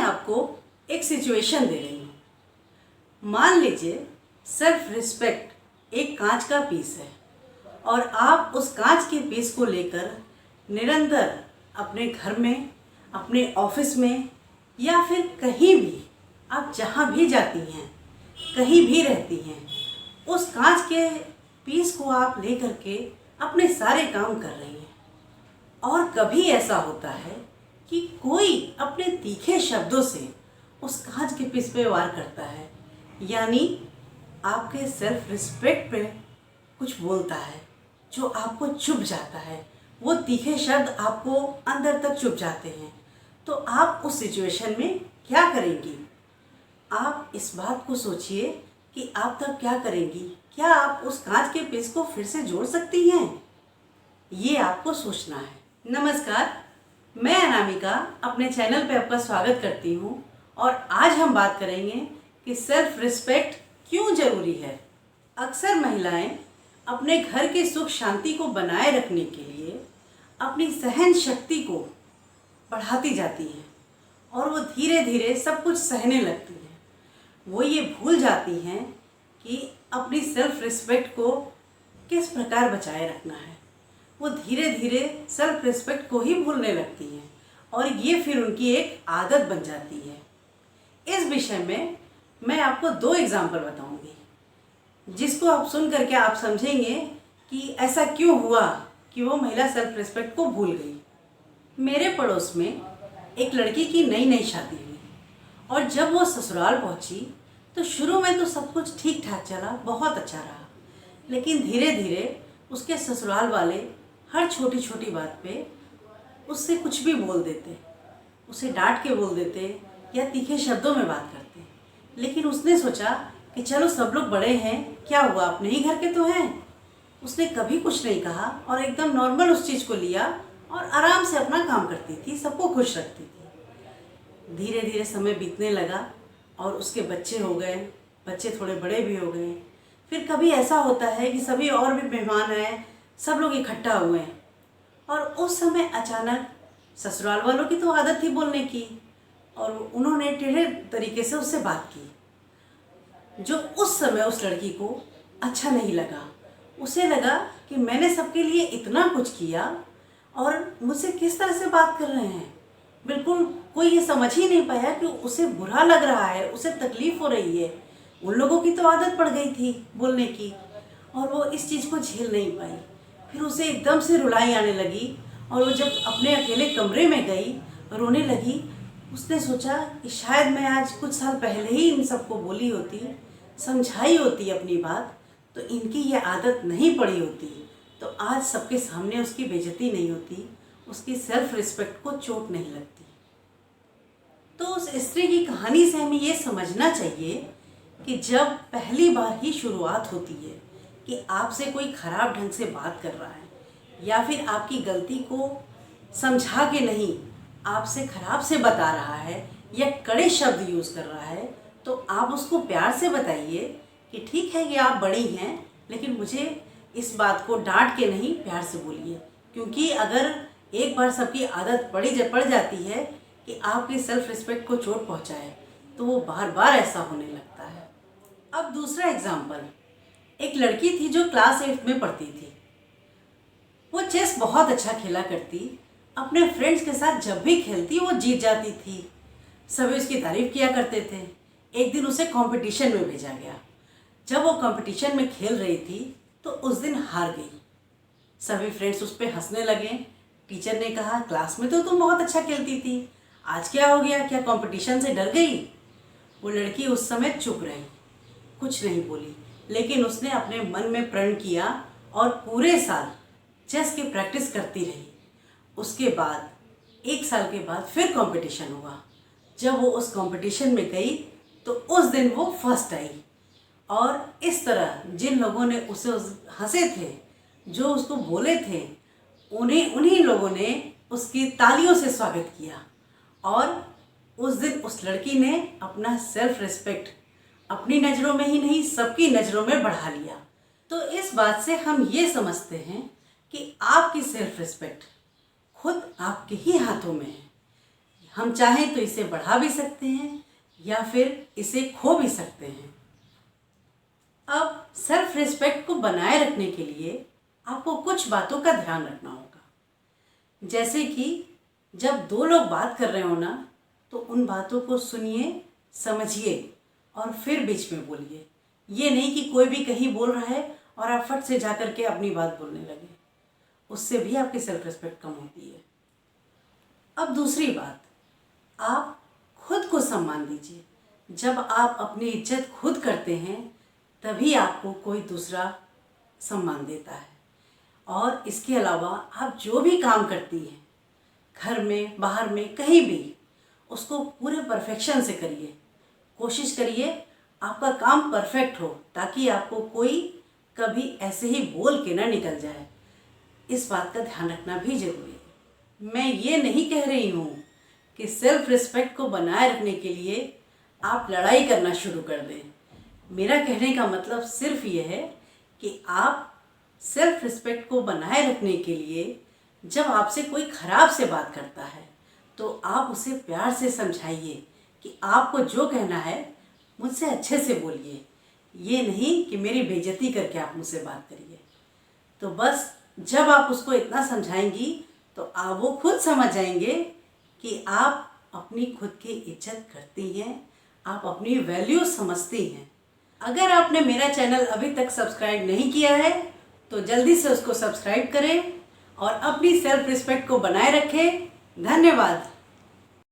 आपको एक सिचुएशन दे रही हूँ। मान लीजिए सेल्फ रिस्पेक्ट एक कांच का पीस है और आप उस कांच के पीस को लेकर निरंतर अपने घर में, अपने ऑफिस में या फिर कहीं भी, आप जहाँ भी जाती हैं, कहीं भी रहती हैं, उस कांच के पीस को आप लेकर के अपने सारे काम कर रही हैं। और कभी ऐसा होता है कि कोई अपने तीखे शब्दों से उस कांच के पीस पे वार करता है, यानी आपके सेल्फ रिस्पेक्ट पे कुछ बोलता है जो आपको चुभ जाता है। वो तीखे शब्द आपको अंदर तक चुभ जाते हैं। तो आप उस सिचुएशन में क्या करेंगी? आप इस बात को सोचिए कि आप तब क्या करेंगी। क्या आप उस कांच के पीस को फिर से जोड़ सकती हैं? ये आपको सोचना है। नमस्कार, मैं अनामिका अपने चैनल पे आपका स्वागत करती हूँ और आज हम बात करेंगे कि सेल्फ रिस्पेक्ट क्यों ज़रूरी है। अक्सर महिलाएं अपने घर के सुख शांति को बनाए रखने के लिए अपनी सहन शक्ति को बढ़ाती जाती हैं और वो धीरे धीरे सब कुछ सहने लगती हैं। वो ये भूल जाती हैं कि अपनी सेल्फ रिस्पेक्ट को किस प्रकार बचाए रखना है। वो धीरे धीरे सेल्फ रिस्पेक्ट को ही भूलने लगती हैं और ये फिर उनकी एक आदत बन जाती है। इस विषय में मैं आपको 2 एग्जाम्पल बताऊंगी जिसको आप सुन करके आप समझेंगे कि ऐसा क्यों हुआ कि वो महिला सेल्फ रिस्पेक्ट को भूल गई। मेरे पड़ोस में एक लड़की की नई नई शादी हुई और जब वो ससुराल पहुंची तो शुरू में तो सब कुछ ठीक ठाक चला, बहुत अच्छा रहा। लेकिन धीरे धीरे उसके ससुराल वाले हर छोटी छोटी बात पे उससे कुछ भी बोल देते, उसे डांट के बोल देते या तीखे शब्दों में बात करते। लेकिन उसने सोचा कि चलो सब लोग बड़े हैं, क्या हुआ, अपने ही घर के तो हैं। उसने कभी कुछ नहीं कहा और एकदम नॉर्मल उस चीज़ को लिया और आराम से अपना काम करती थी, सबको खुश रखती थी। धीरे धीरे समय बीतने लगा और उसके बच्चे हो गए, बच्चे थोड़े बड़े भी हो गए। फिर कभी ऐसा होता है कि सभी और भी मेहमान आए, सब लोग इकट्ठा हुए हैं और उस समय अचानक ससुराल वालों की तो आदत थी बोलने की और उन्होंने टेढ़े तरीके से उससे बात की जो उस समय उस लड़की को अच्छा नहीं लगा। उसे लगा कि मैंने सबके लिए इतना कुछ किया और मुझसे किस तरह से बात कर रहे हैं। बिल्कुल कोई ये समझ ही नहीं पाया कि उसे बुरा लग रहा है, उसे तकलीफ़ हो रही है। उन लोगों की तो आदत पड़ गई थी बोलने की और वो इस चीज़ को झेल नहीं पाई। फिर उसे एकदम से रुलाई आने लगी और वो जब अपने अकेले कमरे में गई रोने लगी, उसने सोचा कि शायद मैं आज कुछ साल पहले ही इन सबको बोली होती, समझाई होती अपनी बात, तो इनकी ये आदत नहीं पड़ी होती, तो आज सबके सामने उसकी बेइज्जती नहीं होती, उसकी सेल्फ रिस्पेक्ट को चोट नहीं लगती। तो उस स्त्री की कहानी से हमें ये समझना चाहिए कि जब पहली बार ही शुरुआत होती है कि आपसे कोई ख़राब ढंग से बात कर रहा है या फिर आपकी गलती को समझा के नहीं, आपसे ख़राब से बता रहा है या कड़े शब्द यूज़ कर रहा है, तो आप उसको प्यार से बताइए कि ठीक है कि आप बड़ी हैं, लेकिन मुझे इस बात को डांट के नहीं, प्यार से बोलिए। क्योंकि अगर एक बार सबकी आदत पड़ जाती है कि आपकी सेल्फ रिस्पेक्ट को चोट पहुंचाए, तो वो बार बार ऐसा होने लगता है। अब दूसरा एग्जाम्पल, एक लड़की थी जो क्लास 8 में पढ़ती थी। वो चेस बहुत अच्छा खेला करती, अपने फ्रेंड्स के साथ जब भी खेलती वो जीत जाती थी, सभी उसकी तारीफ किया करते थे। एक दिन उसे कंपटीशन में भेजा गया। जब वो कंपटीशन में खेल रही थी तो उस दिन हार गई। सभी फ्रेंड्स उस पर हंसने लगे। टीचर ने कहा, क्लास में तो तुम बहुत अच्छा खेलती थी, आज क्या हो गया, क्या कंपटीशन से डर गई? वो लड़की उस समय चुप रही, कुछ नहीं बोली, लेकिन उसने अपने मन में प्रण किया और पूरे साल चेस की प्रैक्टिस करती रही। उसके बाद 1 साल के बाद फिर कंपटीशन हुआ। जब वो उस कंपटीशन में गई तो उस दिन वो फर्स्ट आई और इस तरह जिन लोगों ने उसे हंसे थे, जो उसको बोले थे, उन्हीं लोगों ने उसकी तालियों से स्वागत किया और उस दिन उस लड़की ने अपना सेल्फ रिस्पेक्ट अपनी नज़रों में ही नहीं, सबकी नज़रों में बढ़ा लिया। तो इस बात से हम ये समझते हैं कि आपकी सेल्फ रिस्पेक्ट खुद आपके ही हाथों में है। हम चाहें तो इसे बढ़ा भी सकते हैं या फिर इसे खो भी सकते हैं। अब सेल्फ रिस्पेक्ट को बनाए रखने के लिए आपको कुछ बातों का ध्यान रखना होगा। जैसे कि जब दो लोग बात कर रहे हो ना, तो उन बातों को सुनिए, समझिए और फिर बीच में बोलिए। ये नहीं कि कोई भी कहीं बोल रहा है और आप फट से जा कर के अपनी बात बोलने लगे, उससे भी आपकी सेल्फ रिस्पेक्ट कम होती है। अब दूसरी बात, आप खुद को सम्मान दीजिए। जब आप अपनी इज्जत खुद करते हैं तभी आपको कोई दूसरा सम्मान देता है। और इसके अलावा आप जो भी काम करती हैं, घर में, बाहर में, कहीं भी, उसको पूरे परफेक्शन से करिए। कोशिश करिए आपका काम परफेक्ट हो, ताकि आपको कोई कभी ऐसे ही बोल के ना निकल जाए। इस बात का ध्यान रखना भी ज़रूरी है। मैं ये नहीं कह रही हूँ कि सेल्फ रिस्पेक्ट को बनाए रखने के लिए आप लड़ाई करना शुरू कर दें। मेरा कहने का मतलब सिर्फ ये है कि आप सेल्फ रिस्पेक्ट को बनाए रखने के लिए जब आपसे कोई ख़राब से बात करता है तो आप उसे प्यार से समझाइए कि आपको जो कहना है मुझसे अच्छे से बोलिए, ये नहीं कि मेरी बेइज्जती करके आप मुझसे बात करिए। तो बस जब आप उसको इतना समझाएंगी तो आप वो खुद समझ जाएंगे कि आप अपनी खुद की इज्जत करती हैं, आप अपनी वैल्यू समझती हैं। अगर आपने मेरा चैनल अभी तक सब्सक्राइब नहीं किया है तो जल्दी से उसको सब्सक्राइब करें और अपनी सेल्फ रिस्पेक्ट को बनाए रखें। धन्यवाद।